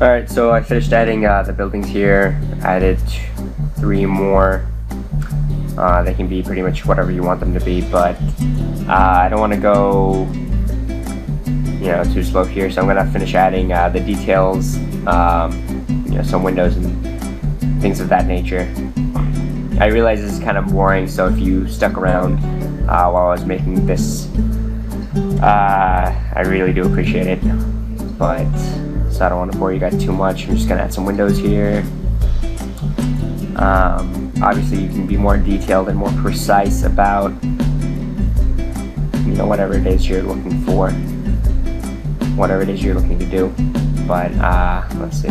Alright, so I finished adding the buildings here. Added 3 more. They can be pretty much whatever you want them to be, but I don't want to go too slow here, so I'm going to finish adding the details, some windows and things of that nature. I realize this is kind of boring, so if you stuck around while I was making this, I really do appreciate it, but so I don't want to bore you guys too much. I'm just going to add some windows here. Obviously you can be more detailed and more precise about whatever it is you're looking for, whatever it is you're looking to do, but let's see.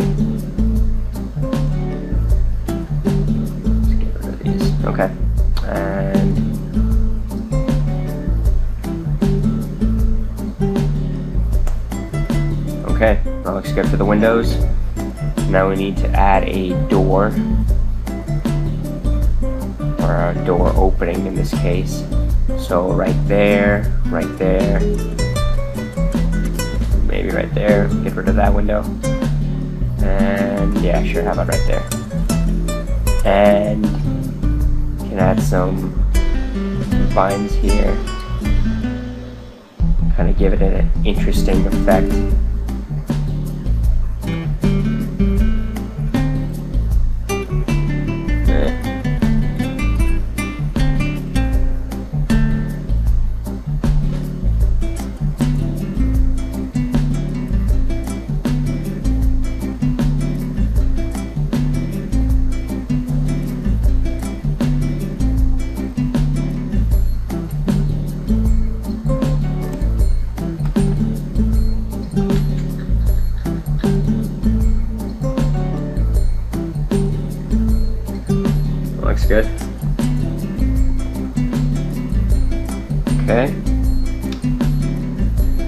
Let's get rid of these. Okay, and okay, that looks good for the windows. Now we need to add a door, or a door opening in this case. So right there, maybe right there, get rid of that window. And yeah, sure, how about right there? And can add some vines here, kind of give it an interesting effect. Looks good. Okay.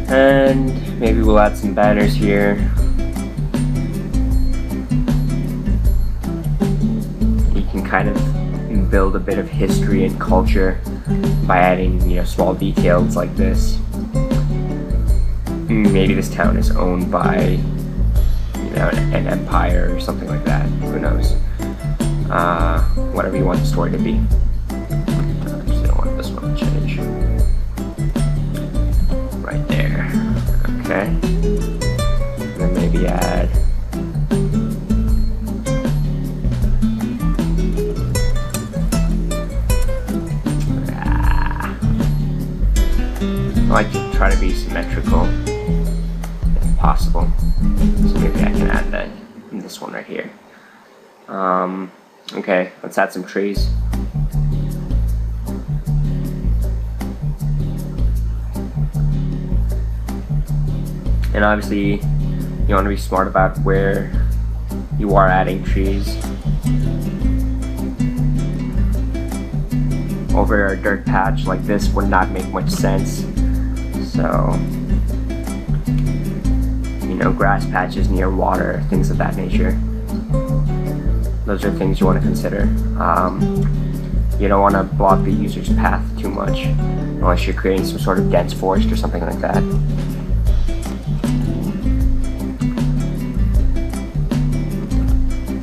And maybe we'll add some banners here. You can kind of build a bit of history and culture by adding, small details like this. Maybe this town is owned by, an empire or something like that. Who knows? Whatever you want the story to be. I just don't want this one to change. Right there. Okay. And then maybe add I like to try to be symmetrical if possible. So maybe I can add that in this one right here. Okay, let's add some trees. And obviously, you want to be smart about where you are adding trees. Over a dirt patch like this would not make much sense. So, grass patches near water, things of that nature. Those are things you want to consider. You don't want to block the user's path too much, unless you're creating some sort of dense forest or something like that.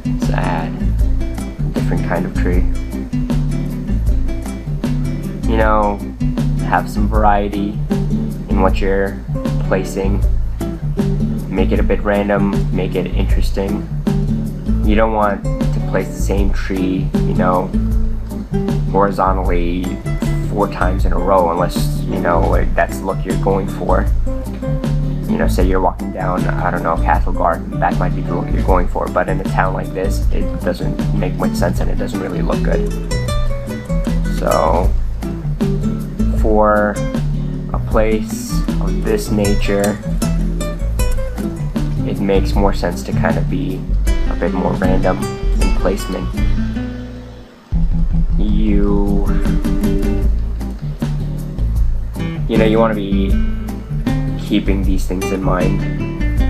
Let's add a different kind of tree. Have some variety in what you're placing. Make it a bit random, make it interesting. You don't want to place the same tree, horizontally 4 times in a row unless, that's the look you're going for. Say you're walking down, I don't know, Castle Garden, that might be the look you're going for, but in a town like this, it doesn't make much sense and it doesn't really look good. So, for a place of this nature, it makes more sense to kind of be a bit more random in placement. You want to be keeping these things in mind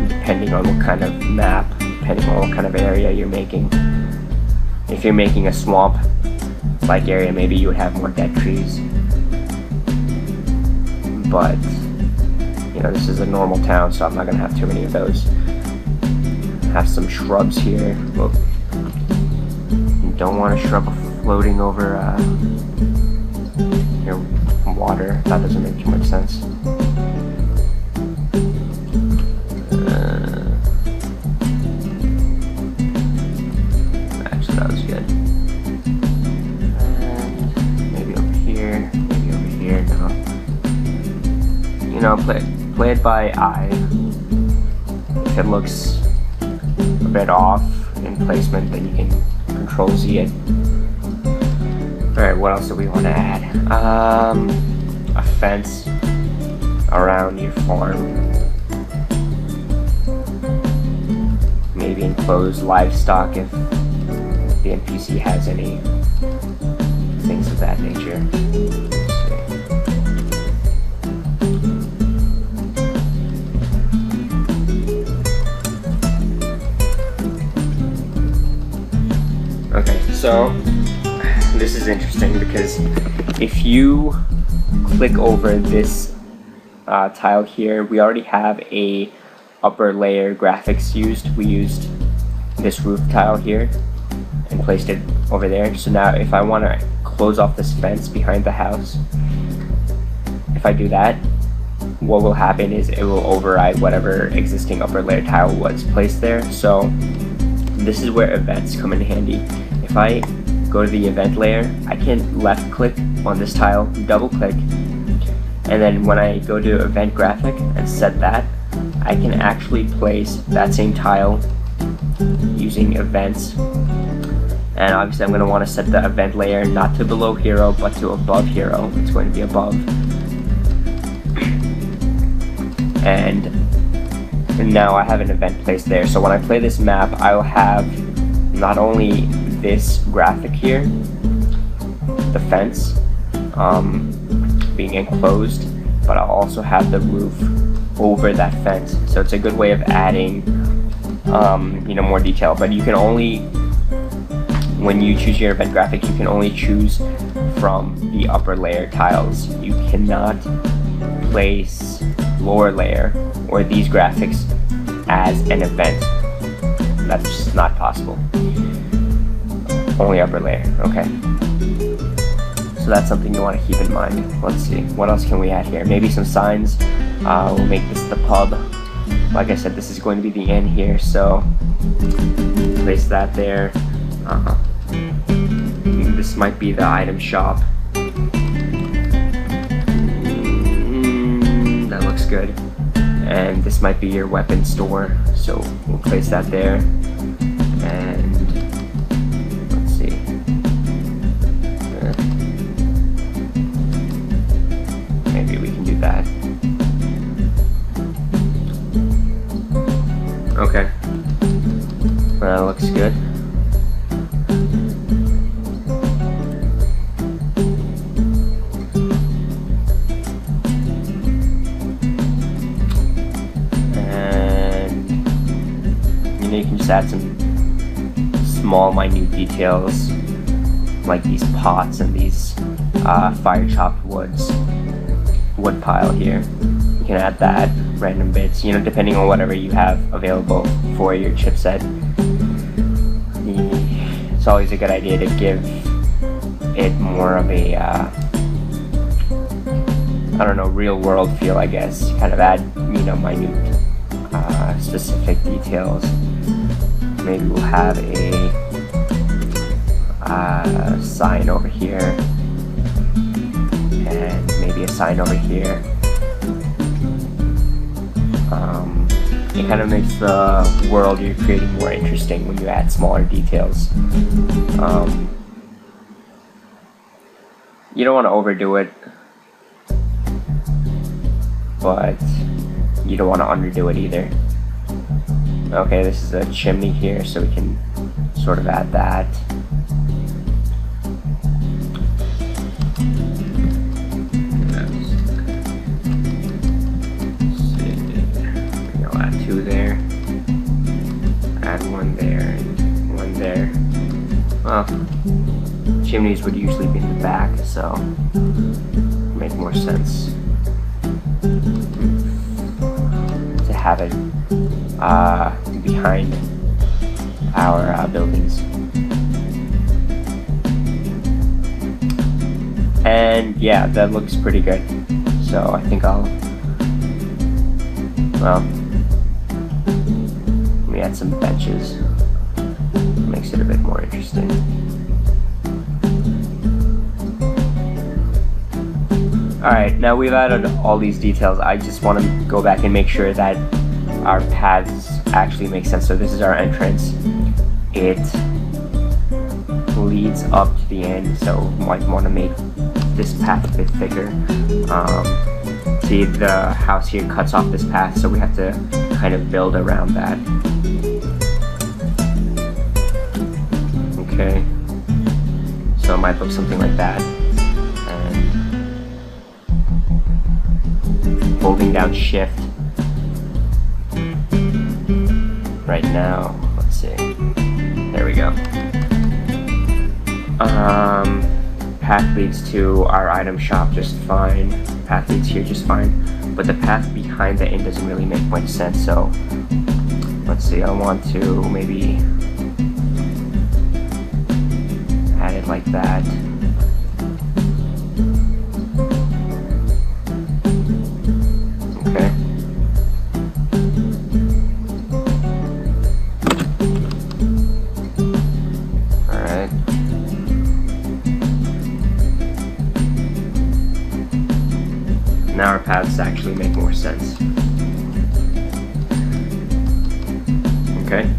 depending on what kind of map, depending on what kind of area you're making. If you're making a swamp-like area, maybe you would have more dead trees. But you know, this is a normal town, so I'm not gonna have too many of those. Have some shrubs here. Well, you don't want a shrub floating over your water. That doesn't make too much sense. Actually, that was good. And maybe over here, maybe over here. No. You know, play it by eye. If it looks a bit off in placement, then you can Control Z it. Alright, what else do we want to add? A fence around your farm. Maybe enclose livestock if the NPC has any things of that nature. Okay, so this is interesting because if you click over this tile here, we already have a upper layer graphics used. We used this roof tile here and placed it over there. So now if I want to close off this fence behind the house, if I do that, what will happen is it will override whatever existing upper layer tile was placed there. So this is where events come in handy. If I go to the event layer, I can left click on this tile, double click, and then when I go to event graphic and set that, I can actually place that same tile using events. And obviously I'm going to want to set the event layer not to below hero but to above hero. It's going to be above. And now I have an event placed there. So when I play this map, I will have not only this graphic here, the fence being enclosed, but I'll also have the roof over that fence. So it's a good way of adding you know, more detail. But you can only, when you choose your event graphic, you can only choose from the upper layer tiles. You cannot place lower layer or these graphics as an event. That's just not possible. Only upper layer. Okay. So that's something you want to keep in mind. Let's see. What else can we add here? Maybe some signs. We'll make this the pub. Like I said, this is going to be the inn here, so place that there. This might be the item shop. That looks good. And this might be your weapon store, so we'll place that there. And let's see. Maybe we can do that. Okay. That looks good. You can just add some small, minute details like these pots and these fire chopped wood pile here. You can add that, random bits, you know, depending on whatever you have available for your chipset. It's always a good idea to give it more of a I don't know, real world feel, I guess. Kind of add, you know, minute specific details. Maybe we'll have a sign over here, and maybe a sign over here. It kind of makes the world you're creating more interesting when you add smaller details. You don't want to overdo it, but you don't want to underdo it either. Okay, this is a chimney here, so we can sort of add that. I'll add two there. Add one there and one there. Well, chimneys would usually be in the back, so make more sense. have it behind our buildings. And yeah, that looks pretty good. So I think I'll, well, let me add some benches. Makes it a bit more interesting. Alright, now we've added all these details. I just want to go back and make sure that our paths actually make sense. So this is our entrance. It leads up to the end, so we might want to make this path a bit thicker. See, the house here cuts off this path, so we have to kind of build around that. Okay, so it might look something like that. Holding down shift right now. Let's see. There we go. Path leads to our item shop just fine. Path leads here just fine. But the path behind the inn doesn't really make much sense. So let's see. I want to maybe add it like that. Okay. Alright. Now our paths actually make more sense. Okay.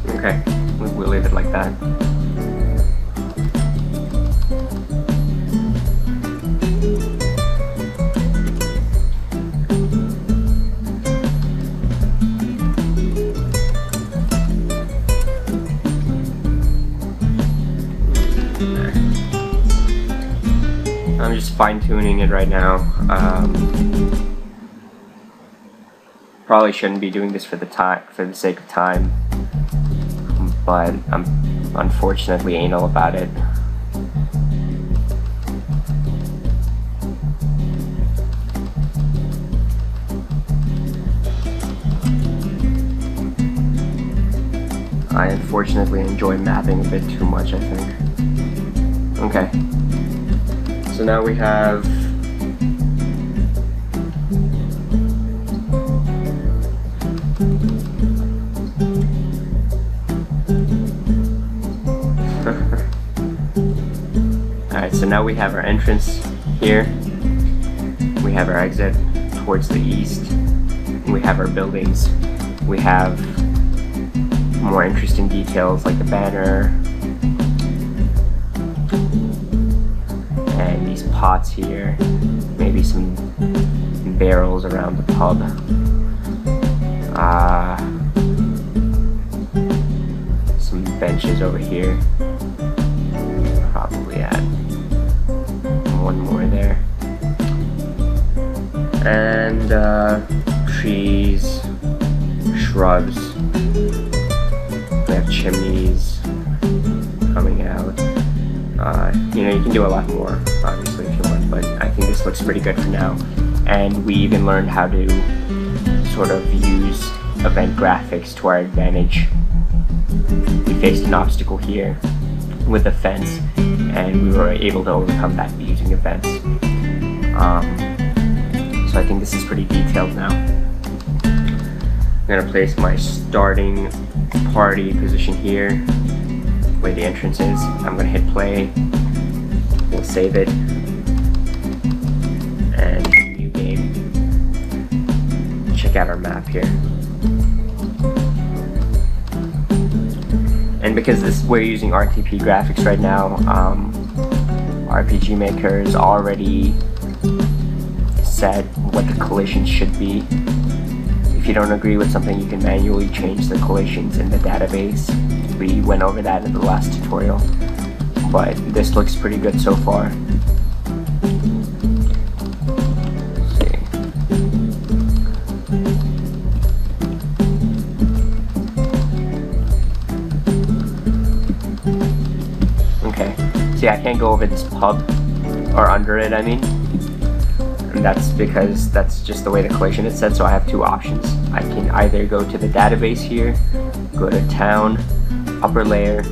Okay, we'll leave it like that. I'm just fine-tuning it right now. Probably shouldn't be doing this for the sake of time, but I'm unfortunately anal about it. I unfortunately enjoy mapping a bit too much, I think. Okay. So now we have Alright, so now we have our entrance here. We have our exit towards the east. We have our buildings. We have more interesting details like the banner and these pots here, maybe some barrels around the pub, some benches over here, probably add one more there, and trees, shrubs. We have chimneys coming out. You know, you can do a lot more, obviously, if you want, but I think this looks pretty good for now. And we even learned how to sort of use event graphics to our advantage. We faced an obstacle here with the fence, and we were able to overcome that using events. So I think this is pretty detailed now. I'm gonna place my starting party position here, where the entrance is. I'm gonna hit play. We'll save it. And new game. Check out our map here. And because we're using RTP graphics right now, RPG Maker has already said what the collisions should be. If you don't agree with something, you can manually change the collisions in the database. We went over that in the last tutorial, but this looks pretty good so far. So can't go over this pub, or under it I mean, and that's because that's just the way the collision is set. So I have two options. I can either go to the database here, go to town, upper layer,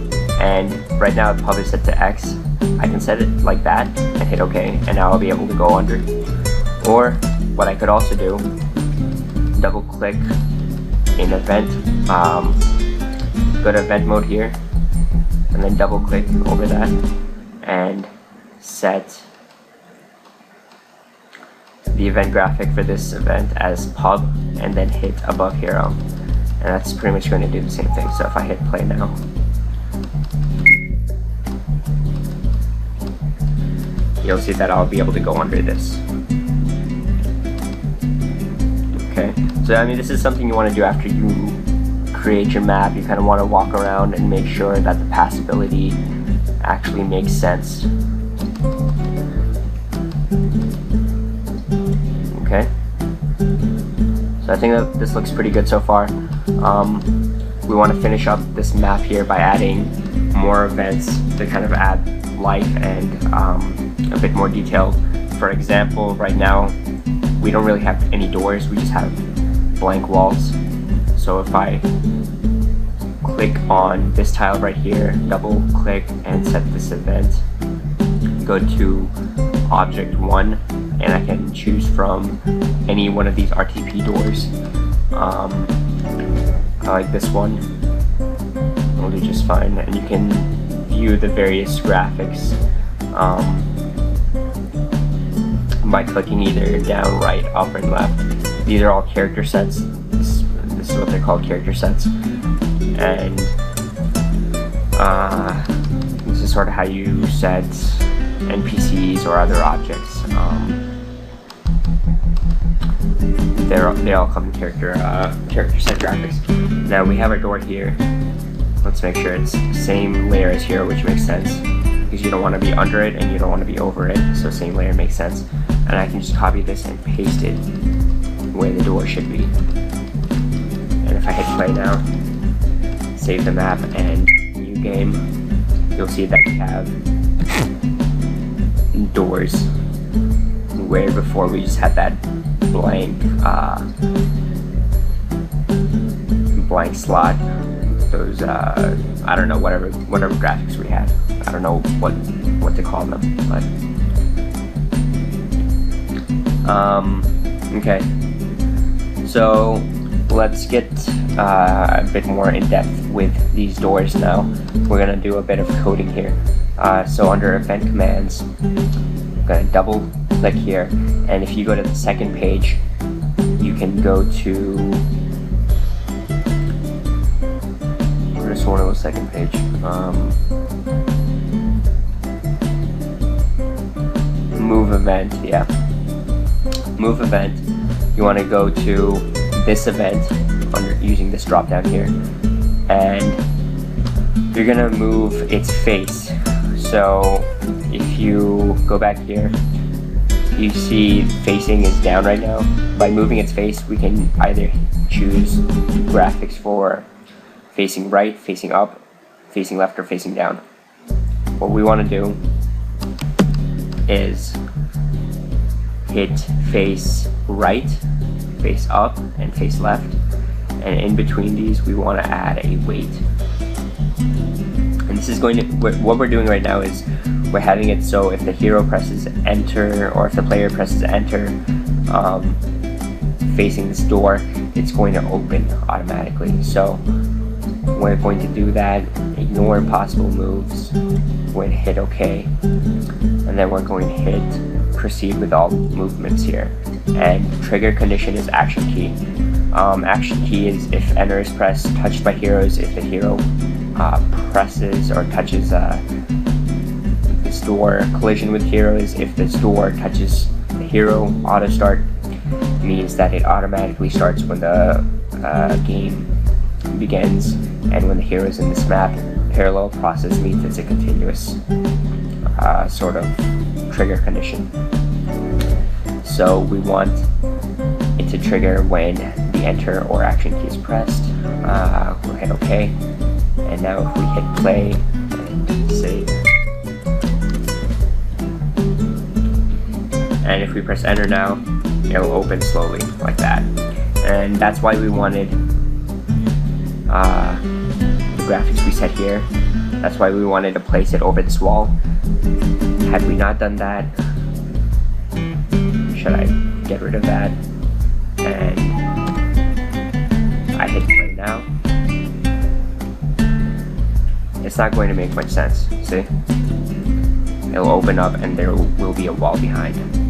and right now the pub is set to X. I can set it like that and hit OK, and now I'll be able to go under. Or what I could also do, double click in event, go to event mode here, and then double click over that and set the event graphic for this event as pub, and then hit above hero, and that's pretty much going to do the same thing. So if I hit play now, you'll see that I'll be able to go under this. Okay, so I mean, this is something you want to do after you create your map. You kind of want to walk around and make sure that the passability actually makes sense. Okay, so I think that this looks pretty good so far. We want to finish up this map here by adding more events to kind of add life and a bit more detail. For example, right now we don't really have any doors, we just have blank walls. So if I click on this tile right here, double click and set this event, go to object 1, and I can choose from any one of these RTP doors. I like this one, it'll do just fine, and you can view the various graphics by clicking either down, right, up, and left. These are all character sets. This is what they're called, character sets. And this is sort of how you set NPCs or other objects. They all come in character set graphics. Now we have our door here. Let's make sure it's the same layer as here, which makes sense because you don't want to be under it and you don't want to be over it. So same layer makes sense. And I can just copy this and paste it where the door should be. And if I hit play now, save the map, and new game, you'll see that we have doors where before we just had that blank blank slot. Those I don't know, whatever graphics we had. I don't know what to call them, but okay. So let's get a bit more in depth with these doors now. We're gonna do a bit of coding here. So under event commands, I'm gonna double click here, and if you go to the second page, you can go to, I just want to go second page. Move event, yeah. Move event. You want to go to this event under using this drop down here, and you're gonna move its face. So if you go back here, you see facing is down right now. By moving its face, we can either choose graphics for facing right, facing up, facing left, or facing down. What we want to do is hit face right, face up, and face left, and in between these we want to add a weight. And this is going to, what we're doing right now is we're having it so if the hero presses enter, or if the player presses enter facing this door, it's going to open automatically. So we're going to do that, ignore impossible moves, we're going to hit OK, and then we're going to hit proceed with all movements here. And trigger condition is action key. Action key is if enter is pressed, touched by heroes, if the hero presses or touches this door. Collision with heroes, if this door touches the hero. Auto start means that it automatically starts when the game begins, and when the hero is in this map. Parallel process means it's a continuous sort of trigger condition. So we want it to trigger when the enter or action key is pressed. We'll hit OK, and now if we hit play and save, if we press enter now, it'll open slowly like that. And that's why we wanted the graphics preset here. That's why we wanted to place it over this wall. Had we not done that, should I get rid of that? And I hit play now. It's not going to make much sense, see? It'll open up and there will be a wall behind.